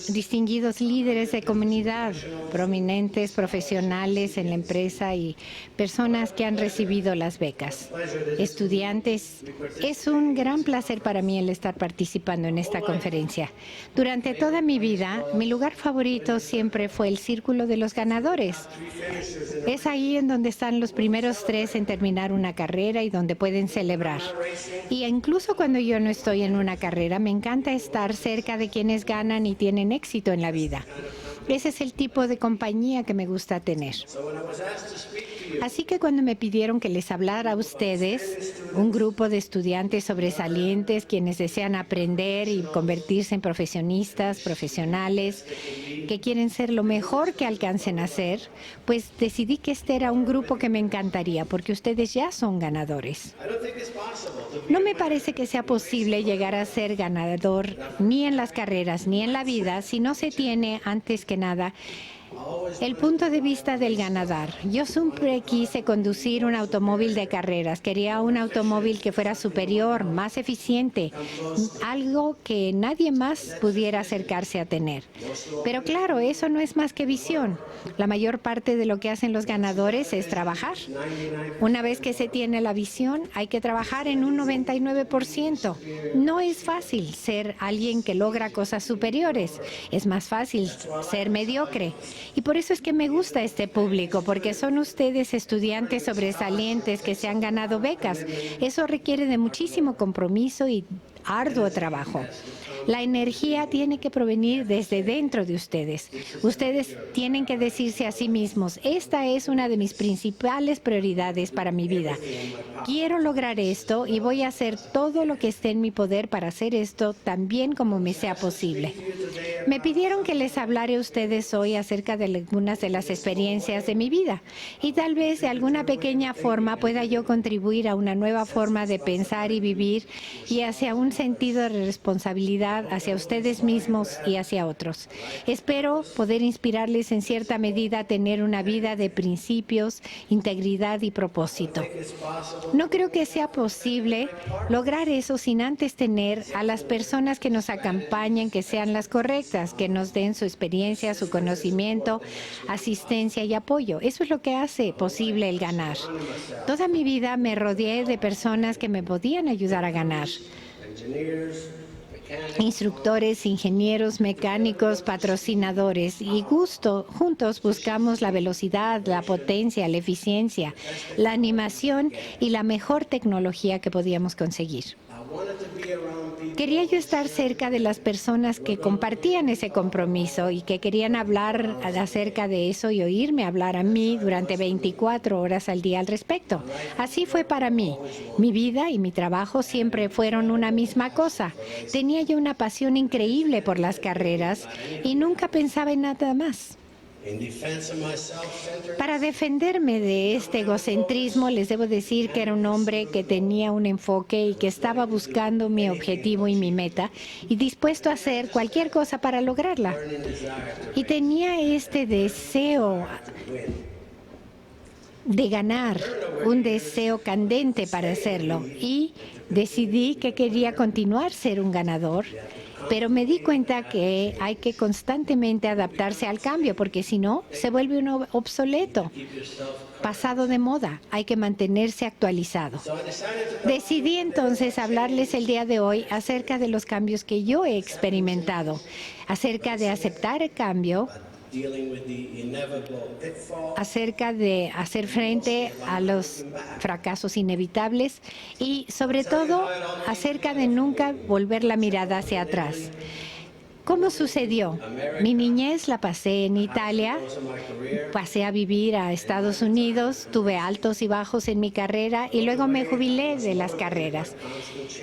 distinguidos líderes de comunidad, prominentes profesionales en la empresa y personas que han recibido las becas. Estudiantes, es un gran placer para mí el estar participando en esta conferencia. Durante toda mi vida, mi lugar favorito siempre fue el círculo de los ganadores. Es ahí en donde están los primeros 3 en terminar una carrera y donde pueden celebrar. Y incluso cuando yo no estoy en una carrera, me encanta estar cerca de quienes ganan y tienen éxito en la vida. Ese es el tipo de compañía que me gusta tener. Así que cuando me pidieron que les hablara a ustedes, un grupo de estudiantes sobresalientes, quienes desean aprender y convertirse en profesionistas, profesionales, que quieren ser lo mejor que alcancen a ser, pues decidí que este era un grupo que me encantaría, porque ustedes ya son ganadores. No me parece que sea posible llegar a ser ganador ni en las carreras ni en la vida si no se tiene, antes que nada, el punto de vista del ganador. Yo siempre quise conducir un automóvil de carreras. Quería un automóvil que fuera superior, más eficiente, algo que nadie más pudiera acercarse a tener. Pero claro, eso no es más que visión. La mayor parte de lo que hacen los ganadores es trabajar. Una vez que se tiene la visión, hay que trabajar en un 99%. No es fácil ser alguien que logra cosas superiores. Es más fácil ser mediocre. Y por eso es que me gusta este público, porque son ustedes estudiantes sobresalientes que se han ganado becas. Eso requiere de muchísimo compromiso y arduo trabajo. La energía tiene que provenir desde dentro de ustedes. Ustedes tienen que decirse a sí mismos, esta es una de mis principales prioridades para mi vida. Quiero lograr esto y voy a hacer todo lo que esté en mi poder para hacer esto tan bien como me sea posible. Me pidieron que les hablara a ustedes hoy acerca de algunas de las experiencias de mi vida y tal vez de alguna pequeña forma pueda yo contribuir a una nueva forma de pensar y vivir y hacia un sentido de responsabilidad hacia ustedes mismos y hacia otros. Espero poder inspirarles en cierta medida a tener una vida de principios, integridad y propósito. No creo que sea posible lograr eso sin antes tener a las personas que nos acompañen que sean las correctas, que nos den su experiencia, su conocimiento, asistencia y apoyo. Eso es lo que hace posible el ganar. Toda mi vida me rodeé de personas que me podían ayudar a ganar. Instructores, ingenieros, mecánicos, patrocinadores y juntos buscamos la velocidad, la potencia, la eficiencia, la animación y la mejor tecnología que podíamos conseguir. Quería yo estar cerca de las personas que compartían ese compromiso y que querían hablar acerca de eso y oírme hablar a mí durante 24 horas al día al respecto. Así fue para mí. Mi vida y mi trabajo siempre fueron una misma cosa. Tenía yo una pasión increíble por las carreras y nunca pensaba en nada más. Para defenderme de este egocentrismo, les debo decir que era un hombre que tenía un enfoque y que estaba buscando mi objetivo y mi meta y dispuesto a hacer cualquier cosa para lograrla. Y tenía este deseo de ganar, un deseo candente para hacerlo. Y decidí que quería continuar ser un ganador. Pero me di cuenta que hay que constantemente adaptarse al cambio, porque si no, se vuelve uno obsoleto, pasado de moda. Hay que mantenerse actualizado. Decidí entonces hablarles el día de hoy acerca de los cambios que yo he experimentado, acerca de aceptar el cambio, acerca de hacer frente a los fracasos inevitables y, sobre todo, acerca de nunca volver la mirada hacia atrás. ¿Cómo sucedió? Mi niñez la pasé en Italia, pasé a vivir a Estados Unidos, tuve altos y bajos en mi carrera y luego me jubilé de las carreras.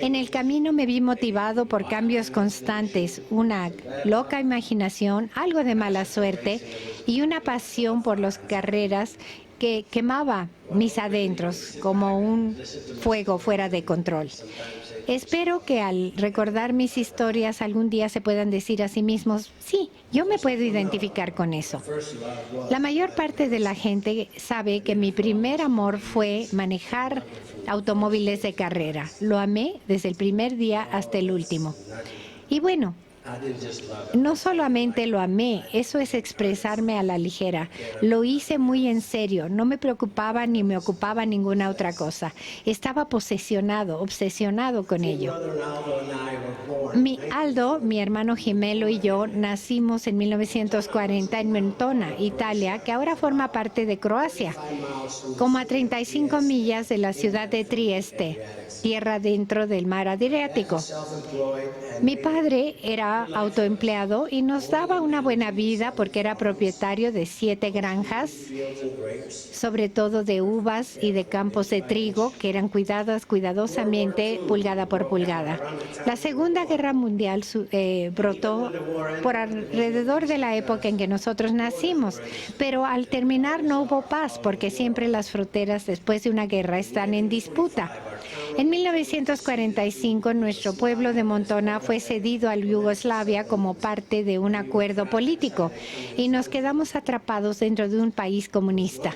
En el camino me vi motivado por cambios constantes, una loca imaginación, algo de mala suerte y una pasión por las carreras que quemaba mis adentros como un fuego fuera de control. Espero que al recordar mis historias algún día se puedan decir a sí mismos, sí, yo me puedo identificar con eso. La mayor parte de la gente sabe que mi primer amor fue manejar automóviles de carrera. Lo amé desde el primer día hasta el último. Y bueno, No solamente lo amé, eso es expresarme a la ligera. Lo hice muy en serio, no me preocupaba ni me ocupaba ninguna otra cosa. Estaba obsesionado con ello. Mi hermano gemelo y yo nacimos en 1940 en Mentona, Italia, que ahora forma parte de Croacia, como a 35 millas de la ciudad de Trieste, tierra dentro del mar Adriático. Mi padre era autoempleado y nos daba una buena vida porque era propietario de 7 granjas, sobre todo de uvas y de campos de trigo que eran cuidadas cuidadosamente pulgada por pulgada. La Segunda Guerra Mundial brotó por alrededor de la época en que nosotros nacimos, pero al terminar no hubo paz porque siempre las fronteras después de una guerra están en disputa. En 1945, nuestro pueblo de Montona fue cedido a Yugoslavia como parte de un acuerdo político y nos quedamos atrapados dentro de un país comunista.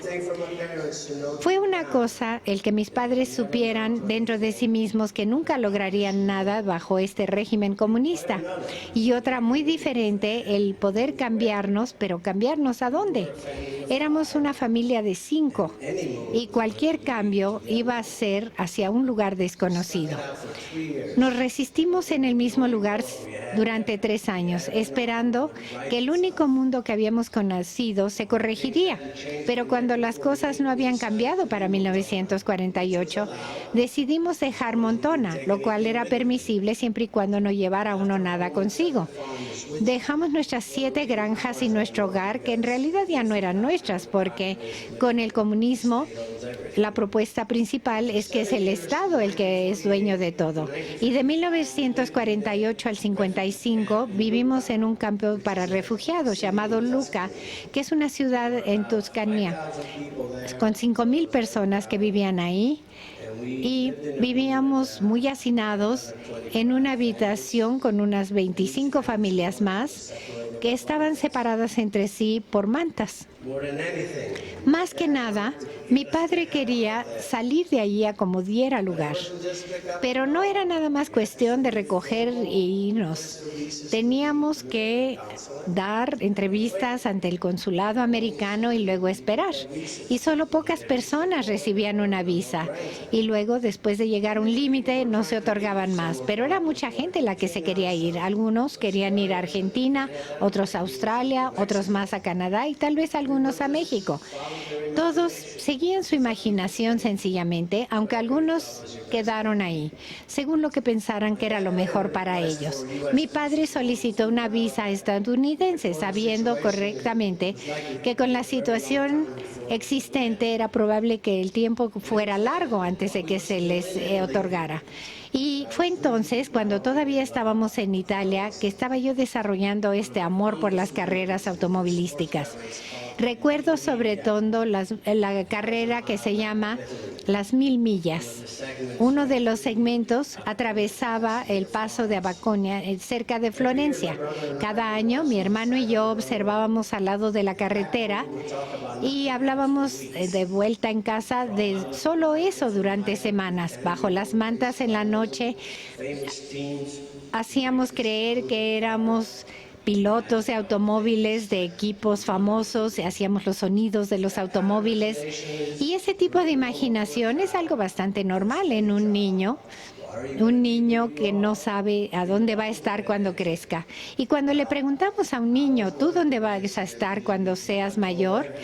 Fue una cosa el que mis padres supieran dentro de sí mismos que nunca lograrían nada bajo este régimen comunista, y otra muy diferente, el poder cambiarnos, pero ¿cambiarnos a dónde? Éramos una familia de 5 y cualquier cambio iba a ser hacia un lugar desconocido. Nos resistimos en el mismo lugar durante 3 años, esperando que el único mundo que habíamos conocido se corregiría. Pero cuando las cosas no habían cambiado para 1948, decidimos dejar Montona, lo cual era permisible siempre y cuando no llevara uno nada consigo. Dejamos nuestras 7 granjas y nuestro hogar, que en realidad ya no eran nuestras, porque con el comunismo la propuesta principal es que es el Estado el que es dueño de todo. Y de 1948 al 55 vivimos en un campo para refugiados llamado Lucca, que es una ciudad en Tuscania, con 5,000 personas que vivían ahí. Y vivíamos muy hacinados en una habitación con unas 25 familias más que estaban separadas entre sí por mantas. Más que nada, mi padre quería salir de allí a como diera lugar. Pero no era nada más cuestión de recoger e irnos. Teníamos que dar entrevistas ante el consulado americano y luego esperar. Y solo pocas personas recibían una visa. Y luego, después de llegar a un límite, no se otorgaban más. Pero era mucha gente la que se quería ir. Algunos querían ir a Argentina, otros a Australia, otros más a Canadá y tal vez algunos a México. Todos seguían su imaginación sencillamente, aunque algunos quedaron ahí, según lo que pensaran que era lo mejor para ellos. Mi padre solicitó una visa estadounidense, sabiendo correctamente que con la situación existente era probable que el tiempo fuera largo antes de que se les otorgara. Y fue entonces, cuando todavía estábamos en Italia, que estaba yo desarrollando este amor por las carreras automovilísticas. Recuerdo sobre todo la carrera que se llama las 1000 millas. Uno de los segmentos atravesaba el paso de Abaconia, cerca de Florencia. Cada año mi hermano y yo observábamos al lado de la carretera y hablábamos de vuelta en casa de solo eso durante semanas. Bajo las mantas en la noche hacíamos creer que éramos pilotos de automóviles, de equipos famosos, hacíamos los sonidos de los automóviles. Y ese tipo de imaginación es algo bastante normal en un niño que no sabe a dónde va a estar cuando crezca. Y cuando le preguntamos a un niño, ¿tú dónde vas a estar cuando seas mayor?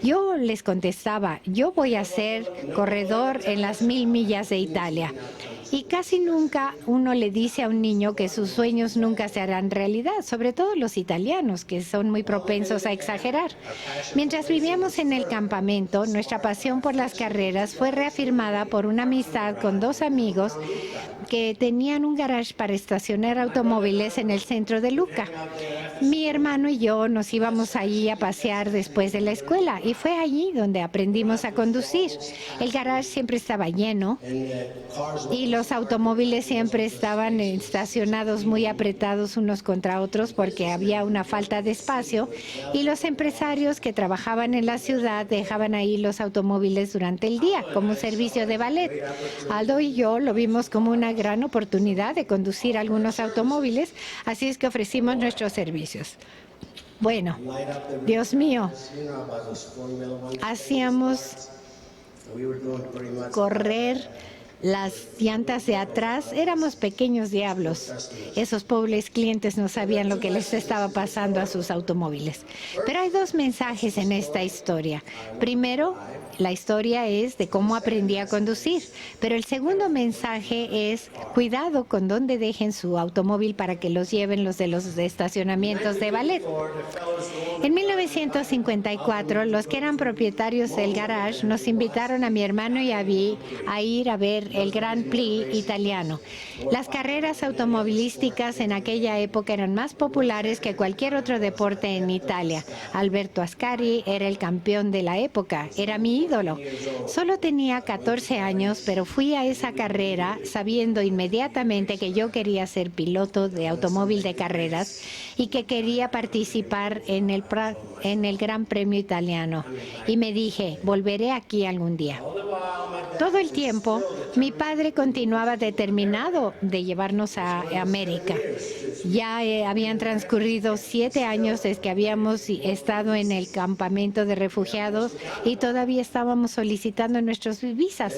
Yo les contestaba, yo voy a ser corredor en las 1000 millas de Italia. Y casi nunca uno le dice a un niño que sus sueños nunca se harán realidad, sobre todo los italianos, que son muy propensos a exagerar. Mientras vivíamos en el campamento, nuestra pasión por las carreras fue reafirmada por una amistad con 2 amigos que tenían un garage para estacionar automóviles en el centro de Lucca. Mi hermano y yo nos íbamos allí a pasear después de la escuela y fue allí donde aprendimos a conducir. El garage siempre estaba lleno y los automóviles siempre estaban estacionados muy apretados unos contra otros porque había una falta de espacio, y los empresarios que trabajaban en la ciudad dejaban ahí los automóviles durante el día como servicio de valet. Aldo y yo lo vimos como una gran oportunidad de conducir algunos automóviles, así es que ofrecimos nuestros servicios. Bueno, Dios mío, hacíamos correr las llantas de atrás. Éramos pequeños diablos. Esos pobres clientes no sabían lo que les estaba pasando a sus automóviles. Pero hay dos mensajes en esta historia. Primero, la historia es de cómo aprendí a conducir, pero el segundo mensaje es cuidado con dónde dejen su automóvil para que los lleven los de estacionamientos de ballet. En 1954, los que eran propietarios del garage nos invitaron a mi hermano y a mí a ir a ver el Grand Prix italiano. Las carreras automovilísticas en aquella época eran más populares que cualquier otro deporte en Italia. Alberto Ascari era el campeón de la época, era mi ídolo. Solo tenía 14 años, pero fui a esa carrera sabiendo inmediatamente que yo quería ser piloto de automóvil de carreras y que quería participar en el Gran Premio italiano. Y me dije, volveré aquí algún día. Todo el tiempo, mi padre continuaba determinado de llevarnos a América. Ya habían transcurrido 7 años desde que habíamos estado en el campamento de refugiados y todavía estábamos solicitando nuestras visas.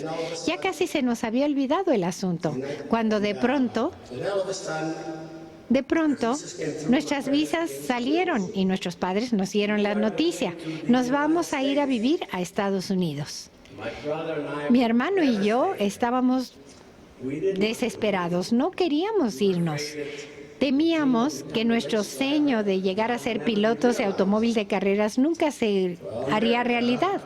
Ya casi se nos había olvidado el asunto, cuando de pronto, nuestras visas salieron y nuestros padres nos dieron la noticia. Nos vamos a ir a vivir a Estados Unidos. Mi hermano y yo estábamos desesperados, no queríamos irnos. Temíamos que nuestro sueño de llegar a ser pilotos de automóvil de carreras nunca se haría realidad.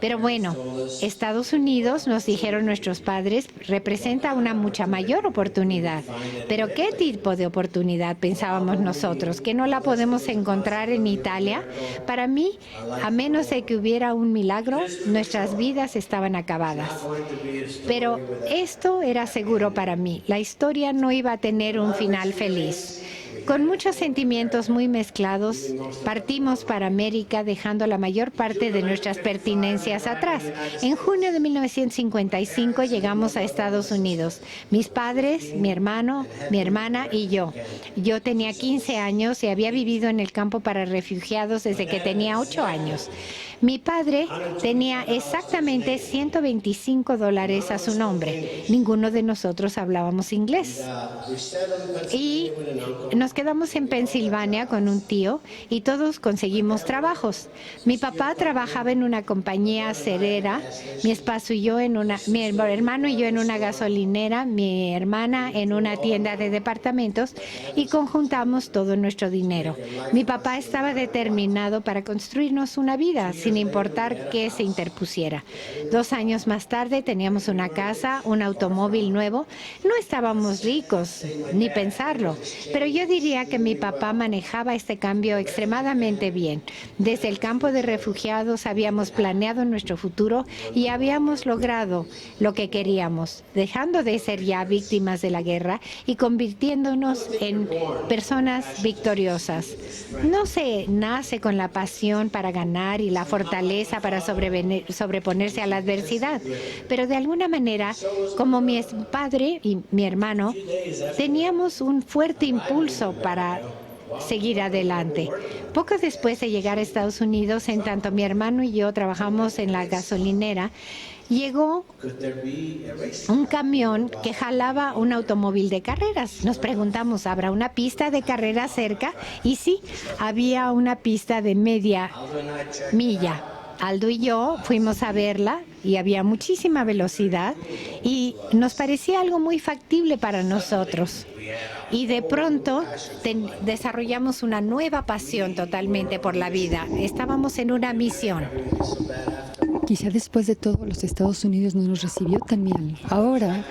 Pero bueno, Estados Unidos, nos dijeron nuestros padres, representa una mucha mayor oportunidad. ¿Pero qué tipo de oportunidad? Pensábamos nosotros, ¿que no la podemos encontrar en Italia? Para mí, a menos de que hubiera un milagro, nuestras vidas estaban acabadas. Pero esto era seguro para mí. La historia no iba a tener un final feliz. Con muchos sentimientos muy mezclados, partimos para América dejando la mayor parte de nuestras pertenencias atrás. En junio de 1955 llegamos a Estados Unidos. Mis padres, mi hermano, mi hermana y yo. Yo tenía 15 años y había vivido en el campo para refugiados desde que tenía 8 años. Mi padre tenía exactamente $125 a su nombre. Ninguno de nosotros hablábamos inglés. Y nos quedamos en Pensilvania con un tío y todos conseguimos trabajos. Mi papá trabajaba en una compañía acerera, mi hermano y yo en una gasolinera, mi hermana en una tienda de departamentos y conjuntamos todo nuestro dinero. Mi papá estaba determinado para construirnos una vida sin importar qué se interpusiera. 2 años más tarde teníamos una casa, un automóvil nuevo. No estábamos ricos, ni pensarlo, pero yo diría que mi papá manejaba este cambio extremadamente bien. Desde el campo de refugiados habíamos planeado nuestro futuro y habíamos logrado lo que queríamos, dejando de ser ya víctimas de la guerra y convirtiéndonos en personas victoriosas. No se nace con la pasión para ganar y la fortaleza para sobreponerse a la adversidad, pero de alguna manera, como mi padre y mi hermano, teníamos un fuerte impulso para seguir adelante. Poco después de llegar a Estados Unidos, en tanto mi hermano y yo trabajamos en la gasolinera, llegó un camión que jalaba un automóvil de carreras. Nos preguntamos, ¿habrá una pista de carreras cerca? Y sí, había una pista de media milla. Aldo y yo fuimos a verla y había muchísima velocidad y nos parecía algo muy factible para nosotros. Y de pronto desarrollamos una nueva pasión totalmente por la vida. Estábamos en una misión. Quizá después de todo los Estados Unidos no nos recibió tan bien. Ahora,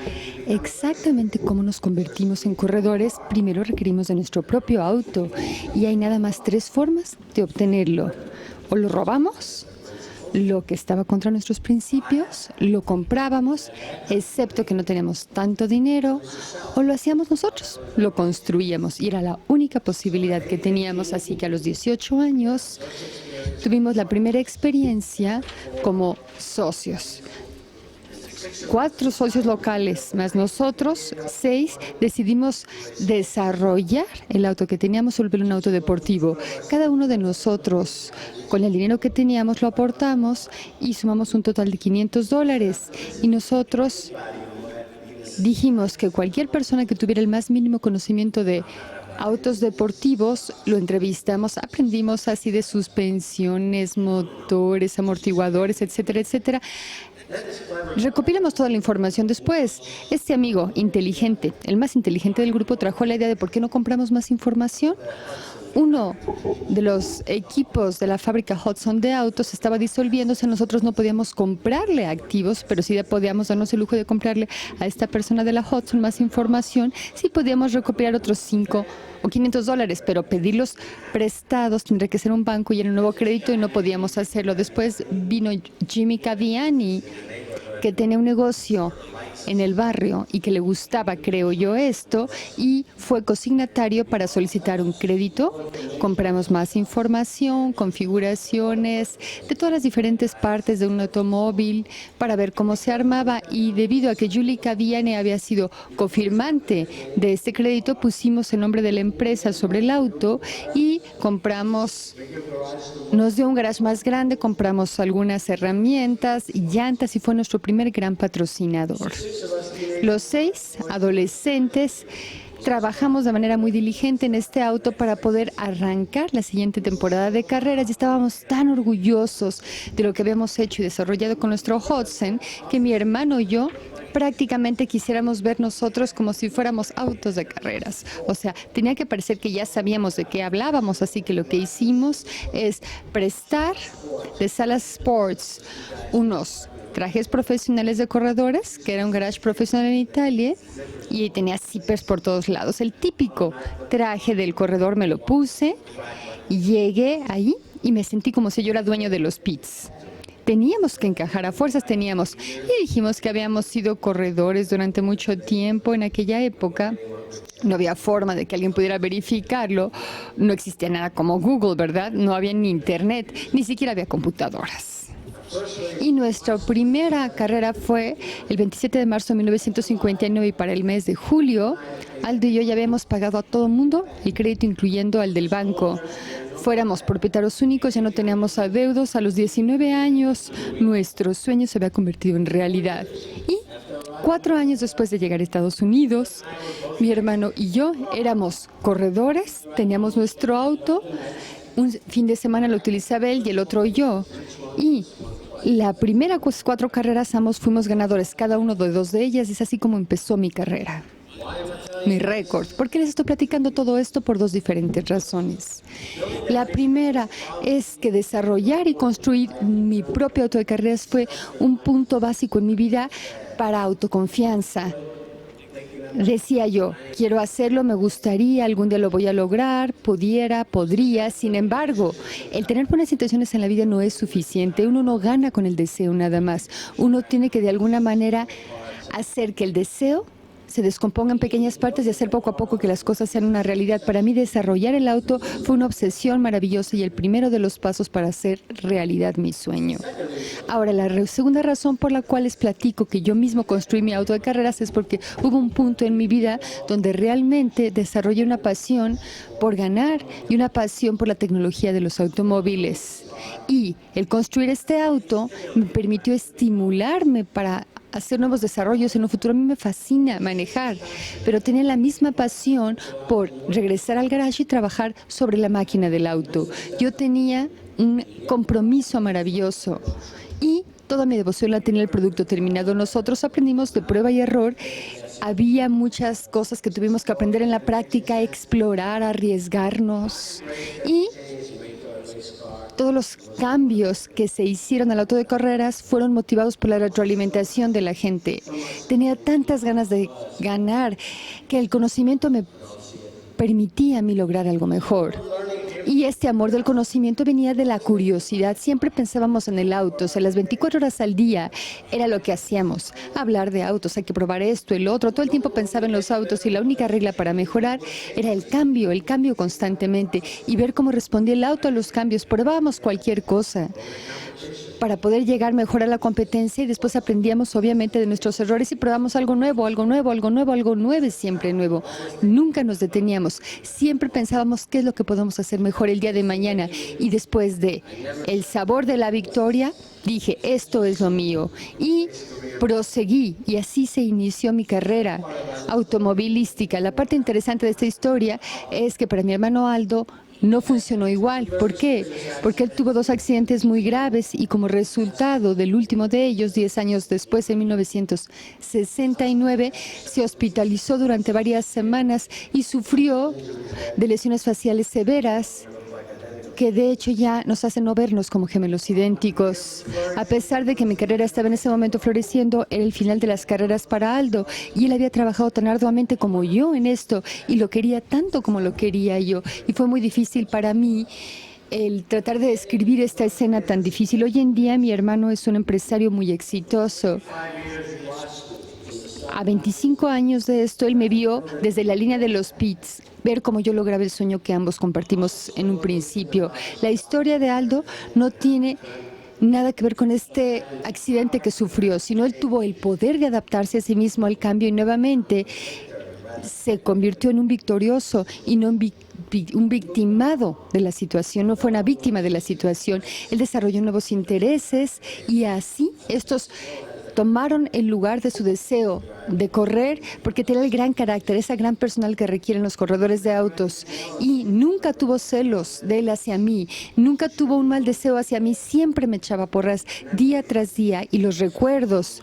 exactamente como nos convertimos en corredores, primero requerimos de nuestro propio auto y hay nada más 3 formas de obtenerlo. O lo robamos, lo que estaba contra nuestros principios, lo comprábamos, excepto que no teníamos tanto dinero, o lo hacíamos nosotros, lo construíamos y era la única posibilidad que teníamos. Así que a los 18 años tuvimos la primera experiencia como socios. 4 socios locales más nosotros, 6, decidimos desarrollar el auto que teníamos, volverlo un auto deportivo. Cada uno de nosotros, con el dinero que teníamos, lo aportamos y sumamos un total de $500. Y nosotros dijimos que cualquier persona que tuviera el más mínimo conocimiento de autos deportivos, lo entrevistamos, aprendimos así de suspensiones, motores, amortiguadores, etcétera, etcétera. Recopilamos toda la información después. Este amigo inteligente, el más inteligente del grupo, trajo la idea de por qué no compramos más información. Uno de los equipos de la fábrica Hudson de autos estaba disolviéndose. Nosotros no podíamos comprarle activos, pero sí podíamos darnos el lujo de comprarle a esta persona de la Hudson más información. Sí podíamos recopilar otros $500 o $500, pero pedirlos prestados tendría que ser un banco y era un nuevo crédito y no podíamos hacerlo. Después vino Jimmy Cavallini, que tenía un negocio en el barrio y que le gustaba, creo yo, esto, y fue consignatario para solicitar un crédito. Compramos más información, configuraciones de todas las diferentes partes de un automóvil para ver cómo se armaba, y debido a que Julie Cavallini había sido cofirmante de este crédito, pusimos el nombre de la empresa sobre el auto y compramos, nos dio un garage más grande, compramos algunas herramientas y llantas y fue nuestro primer gran patrocinador. Los 6 adolescentes trabajamos de manera muy diligente en este auto para poder arrancar la siguiente temporada de carreras y estábamos tan orgullosos de lo que habíamos hecho y desarrollado con nuestro Hudson que mi hermano y yo prácticamente quisiéramos ver nosotros como si fuéramos autos de carreras. O sea, tenía que parecer que ya sabíamos de qué hablábamos, así que lo que hicimos es prestar de Salas Sports unos trajes profesionales de corredores, que era un garage profesional en Italia, y tenía zippers por todos lados. El típico traje del corredor me lo puse, y llegué ahí y me sentí como si yo era dueño de los pits. Teníamos que encajar, a fuerzas teníamos. Y dijimos que habíamos sido corredores durante mucho tiempo en aquella época. No había forma de que alguien pudiera verificarlo. No existía nada como Google, ¿verdad? No había ni internet, ni siquiera había computadoras. Y nuestra primera carrera fue el 27 de marzo de 1959 y para el mes de julio, Aldo y yo ya habíamos pagado a todo el mundo el crédito, incluyendo al del banco. Fuéramos propietarios únicos, ya no teníamos adeudos. A los 19 años, nuestro sueño se había convertido en realidad. Y 4 años después de llegar a Estados Unidos, mi hermano y yo éramos corredores, teníamos nuestro auto. Un fin de semana lo utilizaba él y el otro yo. Y la primera 4 carreras ambos fuimos ganadores, cada uno de 2 de ellas. Es así como empezó mi carrera, mi récord. ¿Por qué les estoy platicando todo esto? Por 2 diferentes razones. La primera es que desarrollar y construir mi propio auto de carreras fue un punto básico en mi vida para autoconfianza. Decía yo, quiero hacerlo, me gustaría, algún día lo voy a lograr, podría. Sin embargo, el tener buenas intenciones en la vida no es suficiente. Uno no gana con el deseo nada más. Uno tiene que de alguna manera hacer que el deseo se descomponga en pequeñas partes y hacer poco a poco que las cosas sean una realidad. Para mí, desarrollar el auto fue una obsesión maravillosa y el primero de los pasos para hacer realidad mi sueño. Ahora, la segunda razón por la cual les platico que yo mismo construí mi auto de carreras es porque hubo un punto en mi vida donde realmente desarrollé una pasión por ganar y una pasión por la tecnología de los automóviles. Y el construir este auto me permitió estimularme para hacer nuevos desarrollos en un futuro. A mí me fascina manejar, pero tenía la misma pasión por regresar al garage y trabajar sobre la máquina del auto. Yo tenía un compromiso maravilloso y toda mi devoción la tenía el producto terminado. Nosotros aprendimos de prueba y error. Había muchas cosas que tuvimos que aprender en la práctica, explorar, arriesgarnos, y todos los cambios que se hicieron al auto de carreras fueron motivados por la retroalimentación de la gente. Tenía tantas ganas de ganar que el conocimiento me permitía a mí lograr algo mejor. Y este amor del conocimiento venía de la curiosidad. Siempre pensábamos en el auto, o sea, las 24 horas al día era lo que hacíamos. Hablar de autos, hay que probar esto, el otro. Todo el tiempo pensaba en los autos y la única regla para mejorar era el cambio constantemente y ver cómo respondía el auto a los cambios. Probábamos cualquier cosa para poder llegar mejor a la competencia y después aprendíamos obviamente de nuestros errores y probamos algo nuevo, siempre nuevo. Nunca nos deteníamos, siempre pensábamos qué es lo que podemos hacer mejor el día de mañana y después de el sabor de la victoria, dije, esto es lo mío y proseguí y así se inició mi carrera automovilística. La parte interesante de esta historia es que para mi hermano Aldo no funcionó igual. ¿Por qué? Porque él tuvo 2 accidentes muy graves y como resultado del último de ellos, 10 años después, en 1969, se hospitalizó durante varias semanas y sufrió de lesiones faciales severas que de hecho ya nos hacen no vernos como gemelos idénticos. A pesar de que mi carrera estaba en ese momento floreciendo, era el final de las carreras para Aldo y él había trabajado tan arduamente como yo en esto y lo quería tanto como lo quería yo. Y fue muy difícil para mí el tratar de describir esta escena tan difícil. Hoy en día mi hermano es un empresario muy exitoso. A 25 años de esto, él me vio desde la línea de los pits, ver cómo yo lograba el sueño que ambos compartimos en un principio. La historia de Aldo no tiene nada que ver con este accidente que sufrió, sino él tuvo el poder de adaptarse a sí mismo al cambio y nuevamente se convirtió en un victorioso y no un victimado de la situación, no fue una víctima de la situación. Él desarrolló nuevos intereses y así estos tomaron el lugar de su deseo de correr porque tenía el gran carácter, esa gran personal que requieren los corredores de autos y nunca tuvo celos de él hacia mí, nunca tuvo un mal deseo hacia mí, siempre me echaba porras día tras día y los recuerdos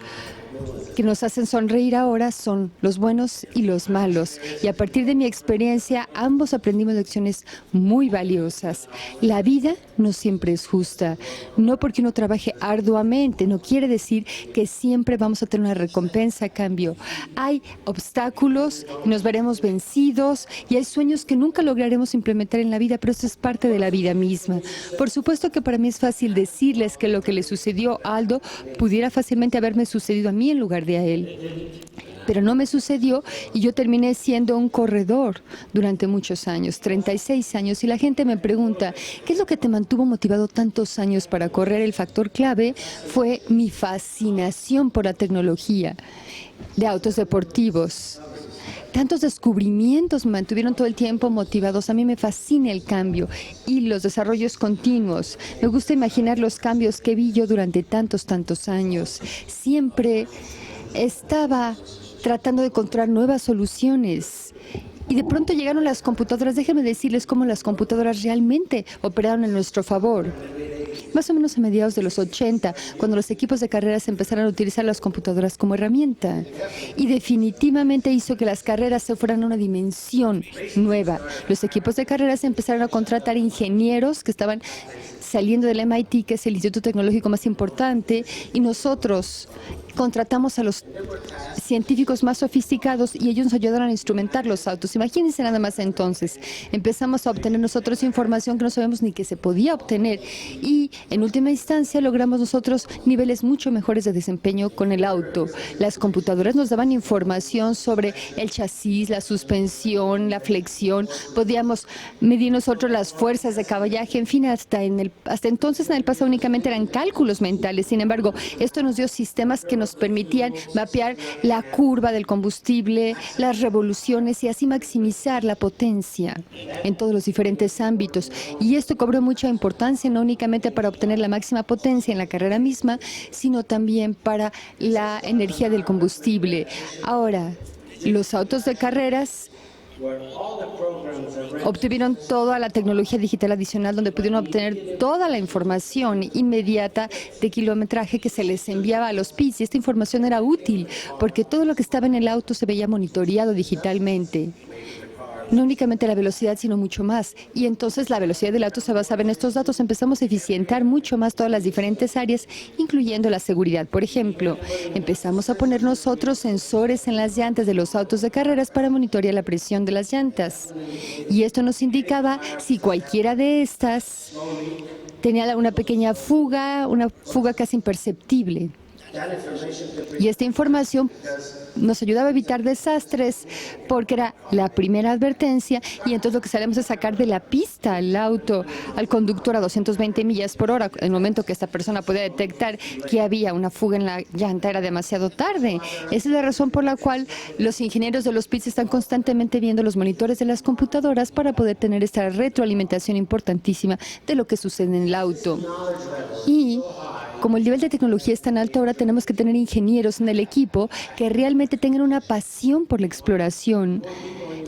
que nos hacen sonreír ahora son los buenos y los malos. Y a partir de mi experiencia, ambos aprendimos lecciones muy valiosas. La vida no siempre es justa. No porque uno trabaje arduamente, no quiere decir que siempre vamos a tener una recompensa a cambio. Hay obstáculos, nos veremos vencidos y hay sueños que nunca lograremos implementar en la vida, pero eso es parte de la vida misma. Por supuesto que para mí es fácil decirles que lo que le sucedió a Aldo pudiera fácilmente haberme sucedido a mí en lugar de a él. Pero no me sucedió y yo terminé siendo un corredor durante muchos años, 36 años. Y la gente me pregunta, ¿qué es lo que te mantuvo motivado tantos años para correr? El factor clave fue mi fascinación por la tecnología de autos deportivos. Tantos descubrimientos me mantuvieron todo el tiempo motivados. A mí me fascina el cambio y los desarrollos continuos. Me gusta imaginar los cambios que vi yo durante tantos años. Siempre estaba tratando de encontrar nuevas soluciones. Y de pronto llegaron las computadoras. Déjenme decirles cómo las computadoras realmente operaron en nuestro favor. Más o menos a mediados de los 80, cuando los equipos de carreras empezaron a utilizar las computadoras como herramienta. Y definitivamente hizo que las carreras se fueran a una dimensión nueva. Los equipos de carreras empezaron a contratar ingenieros que estaban saliendo del MIT, que es el instituto tecnológico más importante, y nosotros contratamos a los científicos más sofisticados y ellos nos ayudaron a instrumentar los autos. Imagínense nada más entonces. Empezamos a obtener nosotros información que no sabíamos ni que se podía obtener y en última instancia logramos nosotros niveles mucho mejores de desempeño con el auto. Las computadoras nos daban información sobre el chasis, la suspensión, la flexión. Podíamos medir nosotros las fuerzas de caballaje, en fin, hasta entonces en el pasado únicamente eran cálculos mentales. Sin embargo, esto nos dio sistemas que nos permitían mapear la curva del combustible, las revoluciones y así maximizar la potencia en todos los diferentes ámbitos. Y esto cobró mucha importancia no únicamente para obtener la máxima potencia en la carrera misma, sino también para la energía del combustible. Ahora, los autos de carreras obtuvieron toda la tecnología digital adicional donde pudieron obtener toda la información inmediata de kilometraje que se les enviaba a los pits. Y esta información era útil porque todo lo que estaba en el auto se veía monitoreado digitalmente. No únicamente la velocidad, sino mucho más. Y entonces la velocidad del auto se basaba en estos datos. Empezamos a eficientar mucho más todas las diferentes áreas, incluyendo la seguridad. Por ejemplo, empezamos a poner nosotros sensores en las llantas de los autos de carreras para monitorear la presión de las llantas. Y esto nos indicaba si cualquiera de estas tenía una pequeña fuga, una fuga casi imperceptible. Y esta información nos ayudaba a evitar desastres porque era la primera advertencia y entonces lo que sabemos es sacar de la pista al auto, al conductor a 220 millas por hora. En el momento que esta persona podía detectar que había una fuga en la llanta era demasiado tarde. Esa es la razón por la cual los ingenieros de los pits están constantemente viendo los monitores de las computadoras para poder tener esta retroalimentación importantísima de lo que sucede en el auto. Y como el nivel de tecnología es tan alto, ahora tenemos que tener ingenieros en el equipo que realmente tengan una pasión por la exploración.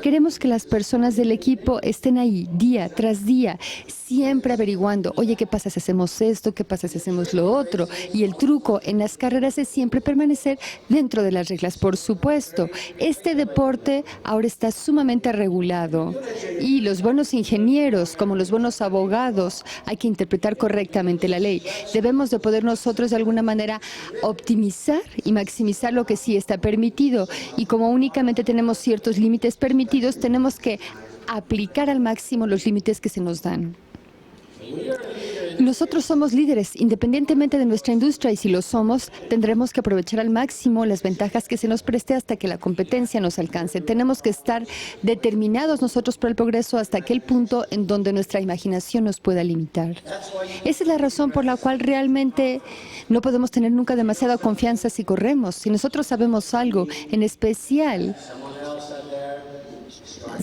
Queremos que las personas del equipo estén ahí día tras día, siempre averiguando, oye, ¿qué pasa si hacemos esto? ¿Qué pasa si hacemos lo otro? Y el truco en las carreras es siempre permanecer dentro de las reglas, por supuesto. Este deporte ahora está sumamente regulado y los buenos ingenieros, como los buenos abogados, hay que interpretar correctamente la ley. Debemos de poder nosotros de alguna manera optimizar y maximizar lo que sí está permitido. Y como únicamente tenemos ciertos límites permitidos, tenemos que aplicar al máximo los límites que se nos dan. Nosotros somos líderes, independientemente de nuestra industria, y si lo somos, tendremos que aprovechar al máximo las ventajas que se nos preste hasta que la competencia nos alcance. Tenemos que estar determinados nosotros por el progreso hasta aquel punto en donde nuestra imaginación nos pueda limitar. Esa es la razón por la cual realmente no podemos tener nunca demasiada confianza si corremos. Si nosotros sabemos algo, en especial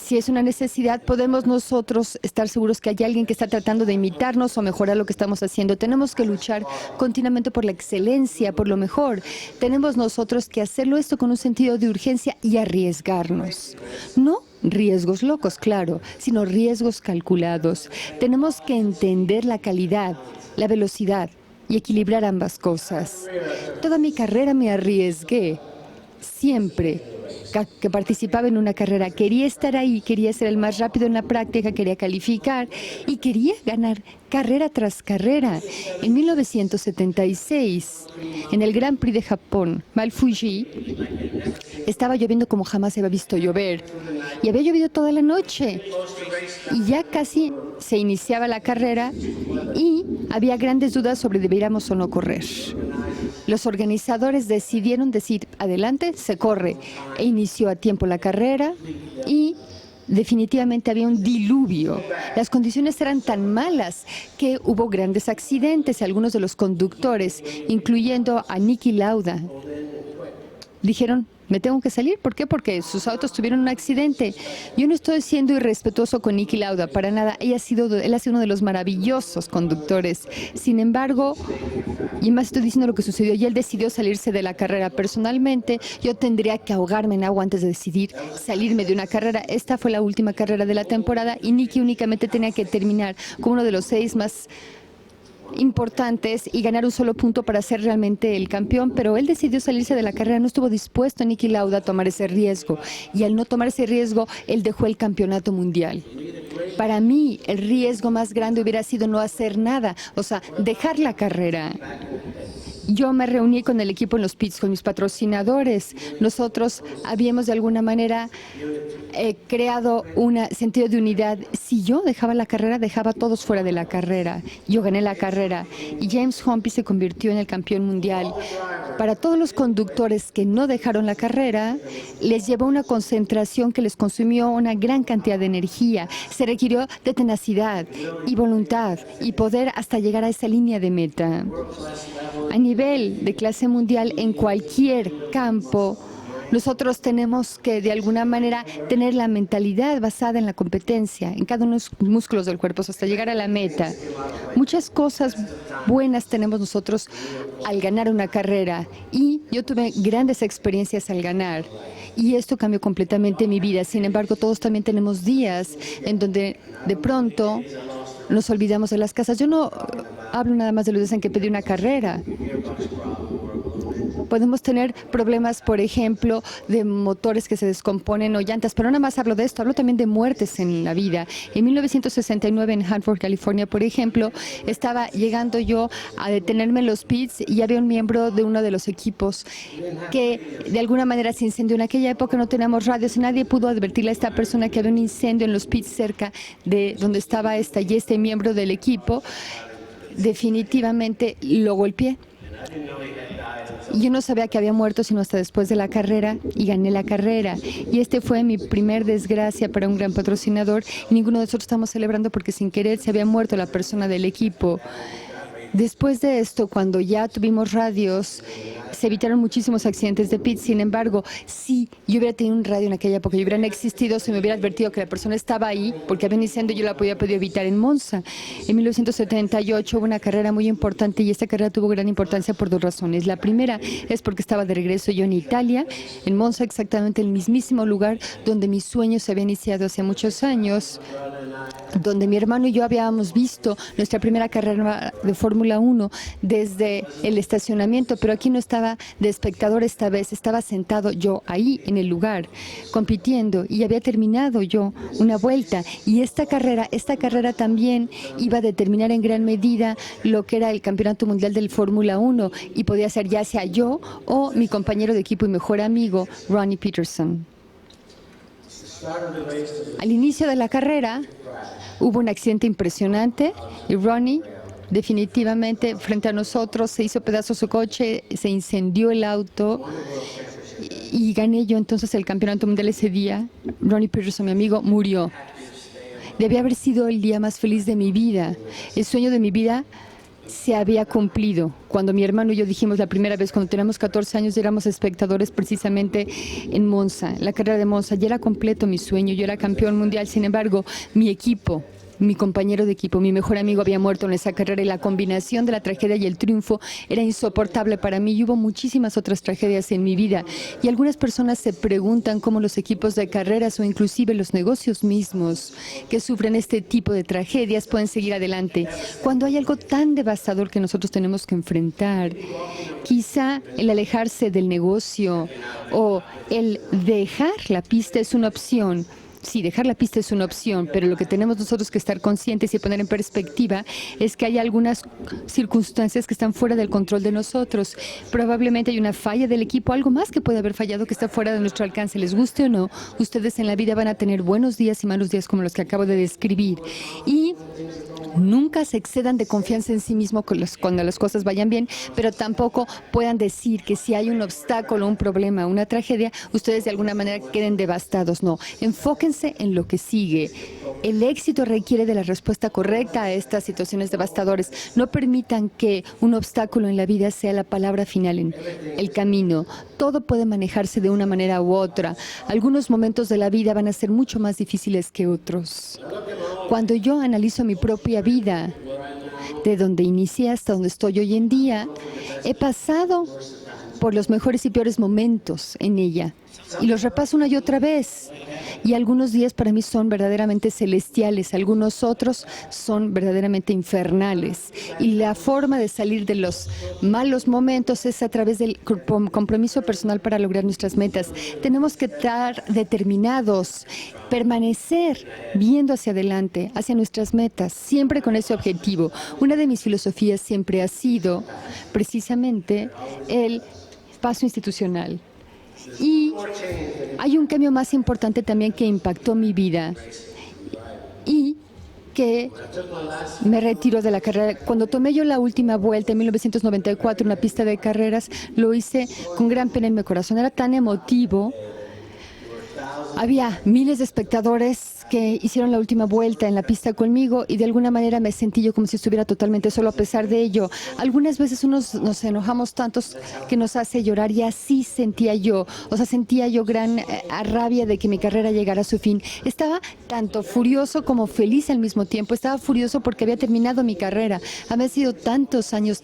si es una necesidad, podemos nosotros estar seguros que hay alguien que está tratando de imitarnos o mejorar lo que estamos haciendo. Tenemos que luchar continuamente por la excelencia, por lo mejor. Tenemos nosotros que hacerlo esto con un sentido de urgencia y arriesgarnos. No riesgos locos, claro, sino riesgos calculados. Tenemos que entender la calidad, la velocidad y equilibrar ambas cosas. Toda mi carrera me arriesgué. Siempre que participaba en una carrera, quería estar ahí, quería ser el más rápido en la práctica, quería calificar y quería ganar carrera tras carrera. En 1976, en el Grand Prix de Japón, Mount Fuji, estaba lloviendo como jamás se había visto llover y había llovido toda la noche y ya casi se iniciaba la carrera y había grandes dudas sobre deberíamos o no correr. Los organizadores decidieron decir, adelante, se corre, e inició a tiempo la carrera y definitivamente había un diluvio. Las condiciones eran tan malas que hubo grandes accidentes. Algunos de los conductores, incluyendo a Niki Lauda, dijeron, me tengo que salir. ¿Por qué? Porque sus autos tuvieron un accidente. Yo no estoy siendo irrespetuoso con Niki Lauda, para nada. Él ha sido uno de los maravillosos conductores. Sin embargo, y más estoy diciendo lo que sucedió, y él decidió salirse de la carrera. Personalmente, yo tendría que ahogarme en agua antes de decidir salirme de una carrera. Esta fue la última carrera de la temporada y Niki únicamente tenía que terminar como uno de los 6 más importantes y ganar un solo punto para ser realmente el campeón, pero él decidió salirse de la carrera, no estuvo dispuesto Niki Lauda a tomar ese riesgo y al no tomar ese riesgo, él dejó el campeonato mundial. Para mí, el riesgo más grande hubiera sido no hacer nada, o sea, dejar la carrera. Yo me reuní con el equipo en los pits, con mis patrocinadores. Nosotros habíamos de alguna manera creado un sentido de unidad. Si yo dejaba la carrera, dejaba a todos fuera de la carrera. Yo gané la carrera y James Humphrey se convirtió en el campeón mundial. Para todos los conductores que no dejaron la carrera, les llevó una concentración que les consumió una gran cantidad de energía. Se requirió de tenacidad y voluntad y poder hasta llegar a esa línea de meta. A nivel de clase mundial, en cualquier campo, nosotros tenemos que, de alguna manera, tener la mentalidad basada en la competencia, en cada uno de los músculos del cuerpo, hasta llegar a la meta. Muchas cosas buenas tenemos nosotros al ganar una carrera y yo tuve grandes experiencias al ganar y esto cambió completamente mi vida. Sin embargo, todos también tenemos días en donde de pronto nos olvidamos de las casas. Yo no hablo nada más de los días en que pedí una carrera. Podemos tener problemas, por ejemplo, de motores que se descomponen o llantas, pero no nada más hablo de esto, hablo también de muertes en la vida. En 1969 en Hanford, California, por ejemplo, estaba llegando yo a detenerme en los pits y había un miembro de uno de los equipos que de alguna manera se incendió. En aquella época no teníamos radios y nadie pudo advertirle a esta persona que había un incendio en los pits cerca de donde estaba esta, y este miembro del equipo definitivamente lo golpeé. Yo no sabía que había muerto sino hasta después de la carrera, y gané la carrera. Y este fue mi primer desgracia para un gran patrocinador. Y ninguno de nosotros estamos celebrando porque sin querer se había muerto la persona del equipo. Después de esto, cuando ya tuvimos radios, se evitaron muchísimos accidentes de pit. Sin embargo, si yo hubiera tenido un radio en aquella época y hubieran existido, se me hubiera advertido que la persona estaba ahí porque había un incendio, yo la podía podido evitar en Monza. En 1978 hubo una carrera muy importante y esta carrera tuvo gran importancia por dos razones. La primera es porque estaba de regreso yo en Italia, en Monza, exactamente el mismísimo lugar donde mi sueño se había iniciado hace muchos años, donde mi hermano y yo habíamos visto nuestra primera carrera de Fórmula 1 desde el estacionamiento, pero aquí no estaba de espectador esta vez, estaba sentado yo ahí en el lugar, compitiendo, y había terminado yo una vuelta, y esta carrera también iba a determinar en gran medida lo que era el campeonato mundial del Fórmula 1, y podía ser ya sea yo o mi compañero de equipo y mejor amigo, Ronnie Peterson. Al inicio de la carrera hubo un accidente impresionante y Ronnie definitivamente frente a nosotros se hizo pedazos su coche, se incendió el auto y gané yo entonces el campeonato mundial ese día. Ronnie Peterson, mi amigo, murió. Debía haber sido el día más feliz de mi vida. El sueño de mi vida se había cumplido. Cuando mi hermano y yo dijimos la primera vez, cuando teníamos 14 años, éramos espectadores precisamente en Monza, la carrera de Monza. Ya era completo mi sueño, yo era campeón mundial. Sin embargo, mi equipo, mi compañero de equipo, mi mejor amigo había muerto en esa carrera y la combinación de la tragedia y el triunfo era insoportable para mí. Y hubo muchísimas otras tragedias en mi vida. Y algunas personas se preguntan cómo los equipos de carreras o inclusive los negocios mismos que sufren este tipo de tragedias pueden seguir adelante. Cuando hay algo tan devastador que nosotros tenemos que enfrentar, quizá el alejarse del negocio o el dejar la pista es una opción. Sí, dejar la pista es una opción, pero lo que tenemos nosotros que estar conscientes y poner en perspectiva es que hay algunas circunstancias que están fuera del control de nosotros. Probablemente hay una falla del equipo, algo más que puede haber fallado que está fuera de nuestro alcance. Les guste o no, ustedes en la vida van a tener buenos días y malos días como los que acabo de describir. Y nunca se excedan de confianza en sí mismo cuando las cosas vayan bien, pero tampoco puedan decir que si hay un obstáculo, un problema, una tragedia, ustedes de alguna manera queden devastados. No, enfóquense en lo que sigue. El éxito requiere de la respuesta correcta a estas situaciones devastadoras. No permitan que un obstáculo en la vida sea la palabra final en el camino. Todo puede manejarse de una manera u otra. Algunos momentos de la vida van a ser mucho más difíciles que otros. Cuando yo analizo mi propia vida, de donde inicié hasta donde estoy hoy en día, he pasado por los mejores y peores momentos en ella. Y los repaso una y otra vez. Y algunos días para mí son verdaderamente celestiales, algunos otros son verdaderamente infernales. Y la forma de salir de los malos momentos es a través del compromiso personal para lograr nuestras metas. Tenemos que estar determinados, permanecer viendo hacia adelante, hacia nuestras metas, siempre con ese objetivo. Una de mis filosofías siempre ha sido precisamente el paso institucional. Y hay un cambio más importante también que impactó mi vida y que me retiro de la carrera. Cuando tomé yo la última vuelta en 1994 en una pista de carreras, lo hice con gran pena en mi corazón. Era tan emotivo. Había miles de espectadores que hicieron la última vuelta en la pista conmigo y de alguna manera me sentí yo como si estuviera totalmente solo a pesar de ello. Algunas veces nos enojamos tantos que nos hace llorar y así sentía yo. O sea, sentía yo gran rabia de que mi carrera llegara a su fin. Estaba tanto furioso como feliz al mismo tiempo. Estaba furioso porque había terminado mi carrera. Había sido tantos años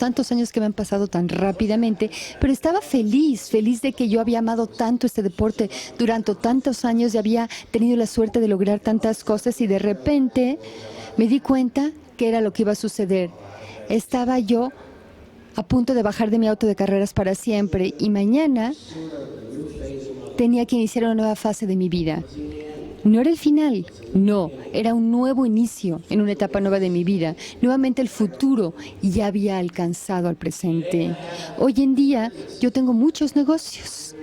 que me han pasado tan rápidamente, pero estaba feliz de que yo había amado tanto este deporte durante tantos años y había tenido la suerte de lograr tantas cosas y de repente me di cuenta que era lo que iba a suceder. Estaba yo a punto de bajar de mi auto de carreras para siempre y mañana tenía que iniciar una nueva fase de mi vida. No era el final, no, era un nuevo inicio en una etapa nueva de mi vida. Nuevamente el futuro ya había alcanzado al presente. Hoy en día yo tengo muchos negocios.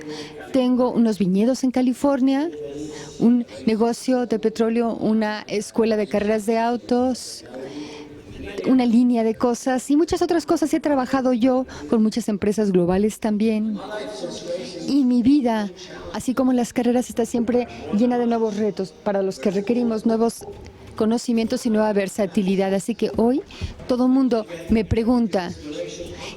Tengo unos viñedos en California, un negocio de petróleo, una escuela de carreras de autos, una línea de cosas y muchas otras cosas. He trabajado yo con muchas empresas globales también. Y mi vida, así como las carreras, está siempre llena de nuevos retos para los que requerimos nuevos conocimientos y nueva versatilidad. Así que hoy todo el mundo me pregunta,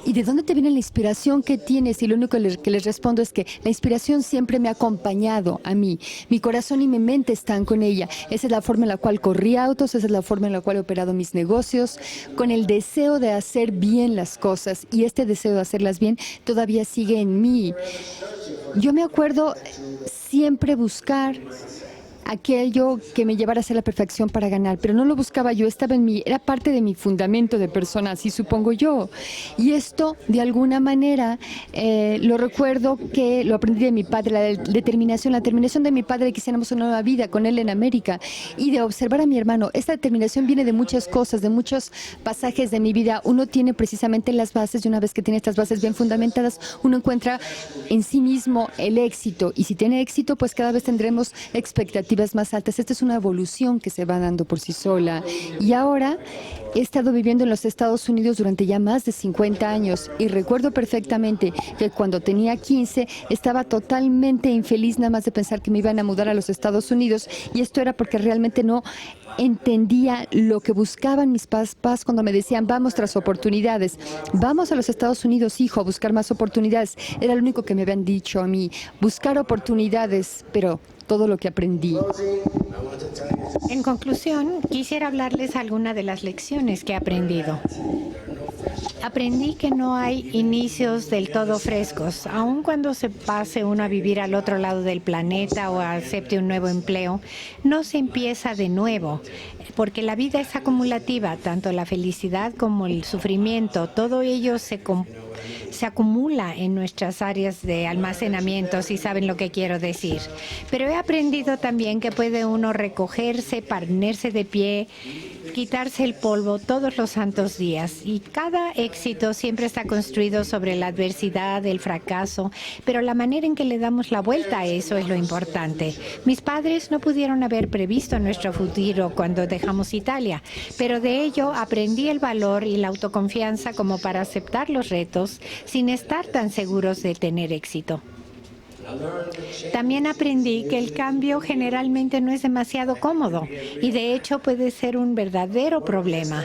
¿y de dónde te viene la inspiración que tienes? Y lo único que les respondo es que la inspiración siempre me ha acompañado a mí. Mi corazón y mi mente están con ella. Esa es la forma en la cual corrí autos, esa es la forma en la cual he operado mis negocios, con el deseo de hacer bien las cosas. Y este deseo de hacerlas bien todavía sigue en mí. Yo me acuerdo siempre buscar aquello que me llevara hacia la perfección para ganar, pero no lo buscaba yo, estaba en mí, era parte de mi fundamento de persona, así supongo yo. Y esto, de alguna manera, lo recuerdo que lo aprendí de mi padre, la determinación de mi padre de que hiciéramos una nueva vida con él en América, y de observar a mi hermano. Esta determinación viene de muchas cosas, de muchos pasajes de mi vida. Uno tiene precisamente las bases, y una vez que tiene estas bases bien fundamentadas, uno encuentra en sí mismo el éxito, y si tiene éxito, pues cada vez tendremos expectativas más altas. Esta es una evolución que se va dando por sí sola. Y ahora he estado viviendo en los Estados Unidos durante ya más de 50 años y recuerdo perfectamente que cuando tenía 15 estaba totalmente infeliz nada más de pensar que me iban a mudar a los Estados Unidos, y esto era porque realmente no entendía lo que buscaban mis papás cuando me decían vamos tras oportunidades. Vamos a los Estados Unidos, hijo, a buscar más oportunidades. Era lo único que me habían dicho a mí, buscar oportunidades, pero todo lo que aprendí. En conclusión, quisiera hablarles algunas de las lecciones que he aprendido. Aprendí que no hay inicios del todo frescos. Aun cuando se pase uno a vivir al otro lado del planeta o acepte un nuevo empleo, no se empieza de nuevo, porque la vida es acumulativa, tanto la felicidad como el sufrimiento, todo ello se acumula en nuestras áreas de almacenamiento, si saben lo que quiero decir. Pero he aprendido también que puede uno recogerse, ponerse de pie, quitarse el polvo todos los santos días. Y cada éxito siempre está construido sobre la adversidad, el fracaso, pero la manera en que le damos la vuelta a eso es lo importante. Mis padres no pudieron haber previsto nuestro futuro cuando dejamos Italia, pero de ello aprendí el valor y la autoconfianza como para aceptar los retos sin estar tan seguros de tener éxito. También aprendí que el cambio generalmente no es demasiado cómodo y de hecho puede ser un verdadero problema.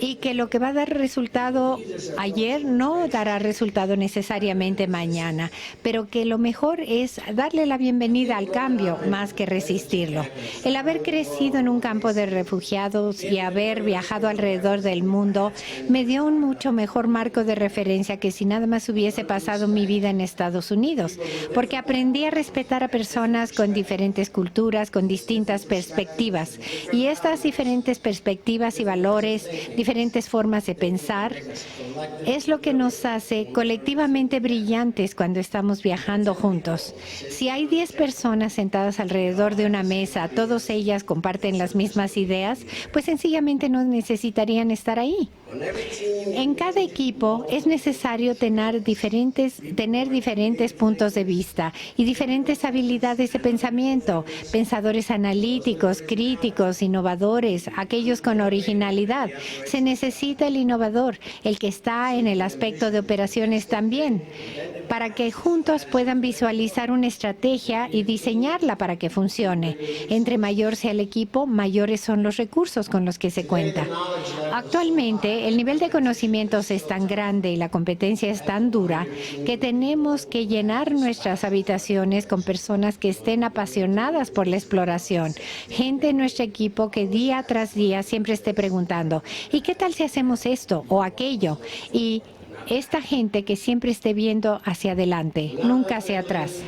Y que lo que va a dar resultado ayer no dará resultado necesariamente mañana, pero que lo mejor es darle la bienvenida al cambio más que resistirlo. El haber crecido en un campo de refugiados y haber viajado alrededor del mundo me dio un mucho mejor marco de referencia que si nada más hubiese pasado mi vida en Estados Unidos, porque aprendí a respetar a personas con diferentes culturas, con distintas perspectivas, y estas diferentes perspectivas y valores, diferentes formas de pensar, es lo que nos hace colectivamente brillantes cuando estamos viajando juntos. Si hay 10 personas sentadas alrededor de una mesa, todas ellas comparten las mismas ideas, pues sencillamente no necesitarían estar ahí. En cada equipo es necesario tener diferentes puntos de vista y diferentes habilidades de pensamiento, pensadores analíticos, críticos, innovadores, aquellos con originalidad. Se necesita el innovador, el que está en el aspecto de operaciones también, para que juntos puedan visualizar una estrategia y diseñarla para que funcione. Entre mayor sea el equipo, mayores son los recursos con los que se cuenta. Actualmente, el nivel de conocimientos es tan grande y la competencia es tan dura que tenemos que llenar nuestras habitaciones con personas que estén apasionadas por la exploración. Gente en nuestro equipo que día tras día siempre esté preguntando, ¿y qué tal si hacemos esto o aquello? Y esta gente que siempre esté viendo hacia adelante, nunca hacia atrás.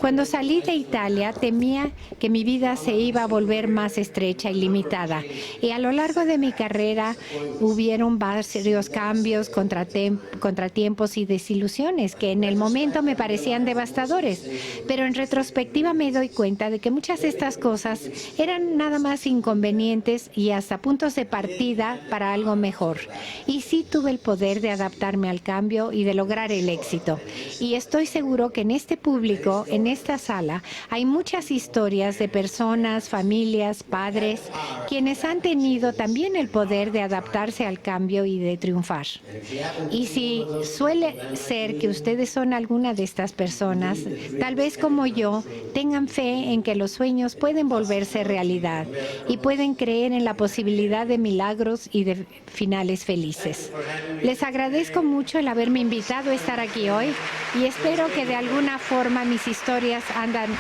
Cuando salí de Italia, temía que mi vida se iba a volver más estrecha y limitada. Y a lo largo de mi carrera hubieron varios cambios, contratiempos y desilusiones que en el momento me parecían devastadores. Pero en retrospectiva me doy cuenta de que muchas de estas cosas eran nada más inconvenientes y hasta puntos de partida para algo mejor. Y sí tuve el poder de adaptarme al cambio y de lograr el éxito. Y estoy seguro que en este público, en esta sala, hay muchas historias de personas, familias, padres, quienes han tenido también el poder de adaptarse al cambio y de triunfar. Y si suele ser que ustedes son alguna de estas personas, tal vez como yo, tengan fe en que los sueños pueden volverse realidad y pueden creer en la posibilidad de milagros y de finales felices. Les agradezco mucho el haberme invitado a estar aquí hoy y espero que de alguna forma mis historias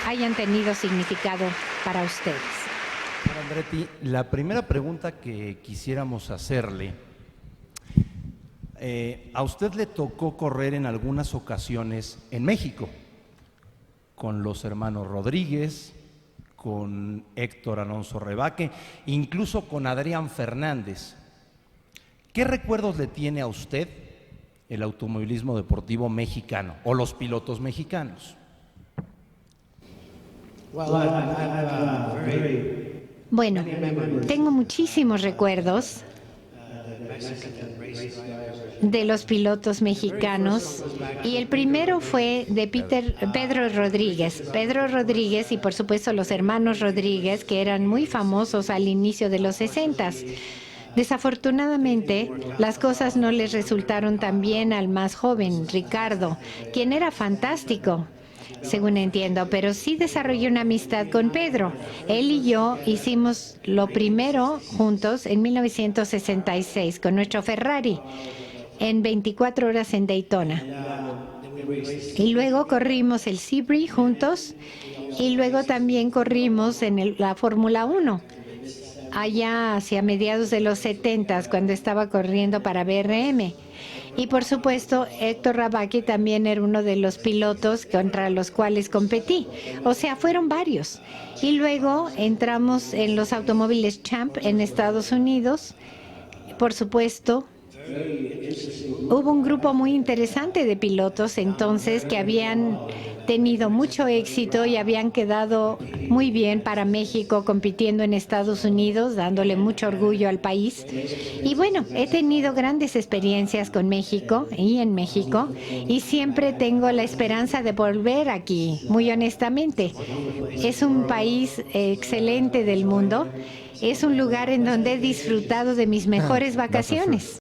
hayan tenido significado para ustedes. Andretti, la primera pregunta que quisiéramos hacerle, a usted le tocó correr en algunas ocasiones en México, con los hermanos Rodríguez, con Héctor Alonso Rebaque, incluso con Adrián Fernández. ¿Qué recuerdos le tiene a usted el automovilismo deportivo mexicano o los pilotos mexicanos? Bueno, tengo muchísimos recuerdos de los pilotos mexicanos y el primero fue de Pedro Rodríguez. Pedro Rodríguez y por supuesto los hermanos Rodríguez, que eran muy famosos al inicio de los 60s. Desafortunadamente, las cosas no les resultaron tan bien al más joven, Ricardo, quien era fantástico, según entiendo, pero sí desarrollé una amistad con Pedro. Él y yo hicimos lo primero juntos en 1966 con nuestro Ferrari en 24 horas en Daytona. Y luego corrimos el Sebring juntos y luego también corrimos en la Fórmula 1. Allá hacia mediados de los 70s, cuando estaba corriendo para BRM. Y por supuesto, Héctor Rabaki también era uno de los pilotos contra los cuales competí. O sea, fueron varios. Y luego entramos en los automóviles Champ en Estados Unidos. Por supuesto, hubo un grupo muy interesante de pilotos entonces que habían tenido mucho éxito y habían quedado muy bien para México compitiendo en Estados Unidos, dándole mucho orgullo al país. Y bueno, he tenido grandes experiencias con México y en México y siempre tengo la esperanza de volver aquí, muy honestamente. Es un país excelente del mundo, es un lugar en donde he disfrutado de mis mejores vacaciones.